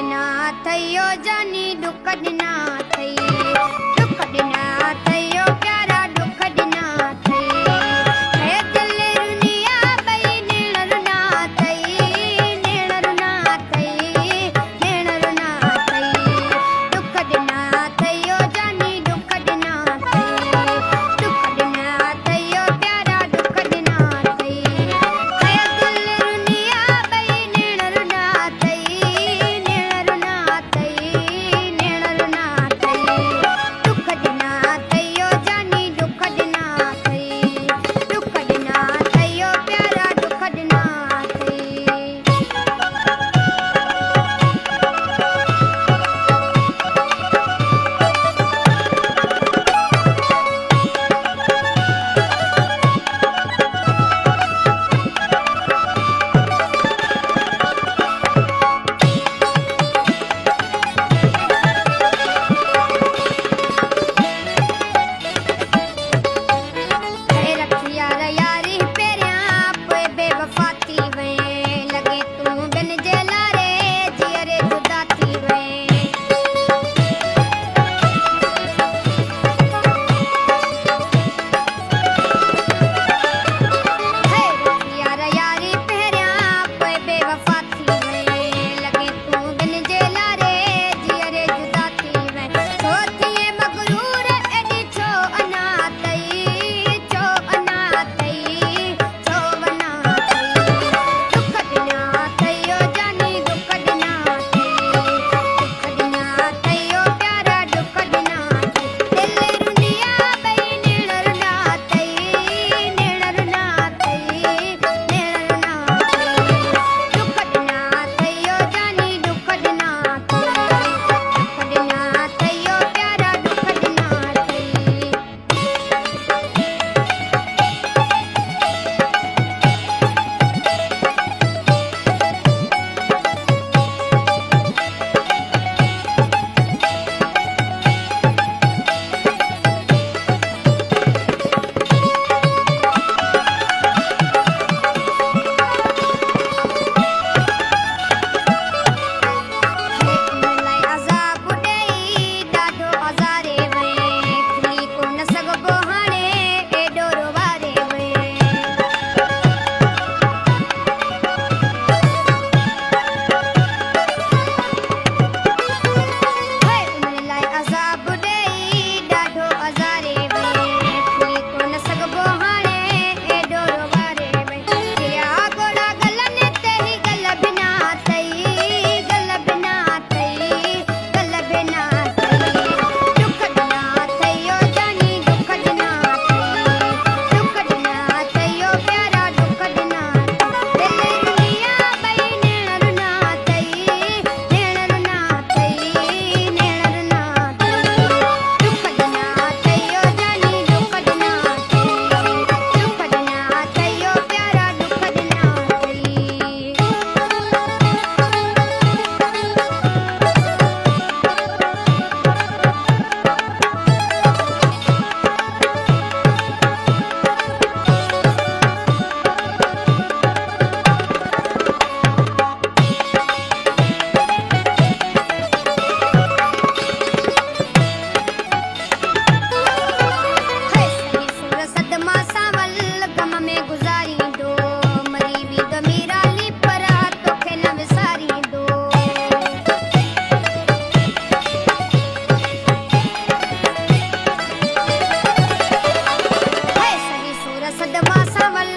ॾिना थयो जानी दुख ॾिना थई दुख ॾिना थयो प्यारा दुख ॾिना थई हे दिल रुनिया बई नेण रुना थई नेण रुना थई नेण रुना थई दुख ॾिना थयो जानी दुख ॾिना थई दुख ॾिना थयो प्यारा दुख ॾिना थई हे दिल रुनिया बई नेण रुना थई नेण रुना थई नेण रुना थई दुख ॾिना थयो जानी दुख ॾिना थई दुख ॾिना थयो प्यारा दुख ॾिना थई रखिया यारी पेरियां पोइ बेवफा थी वएं लॻे तूं बिन जे लारे जीअरे जुदा थी वएं रखिया यारी पेरियां पोइ बेवफा थी वएं लॻे तूं बिन जे लारे जीअरे जुदा थी वएं छो थिए मगरूर एॾी छो अना अथई छो अना अथई छो वना अथई दुख ॾिना थयो जानी दुख ॾिना थई दुख ॾिना थयो प्यारा दुख ॾिना थई दिल रुनिया बई नेण रुना थई नेण रुना थई नेण रुना थई दुख ॾिना थयो जानी दुख ॾिना थई दुख ॾिना थयो प्यारा दुख ॾिना थई मलाई अज़ाब ॾेई ॾाढो अज़ारे वएं खिली कोन सघिबो हाणे एॾो रोवारे वएं मलाई अज़ाब ॾेई ॾाढो अज़ारे वएं खिली कोन सघिबो हाणे एॾो रोवारे वएं जिया घोड़ा गलनि ते ही गल बिना थई गल बिना थई गल बिना थई दुख ॾिना थयो जानी दुख ॾिना थई दुख ॾिना थयो प्यारा दुख ॾिना दिल रुनिया बई नेण रुना थई नेण रुना थई नेण रुना थई दुख ॾिना थयो जानी दुख ॾिना थई दुख ॾिना थयो प्यारा दुख ॾिना थई सही सुर सदमा सावल गम में गुज़ारींदो मरी वेंदो मीराली पर तोखे न विसारींदो सही सुर सदमा सावल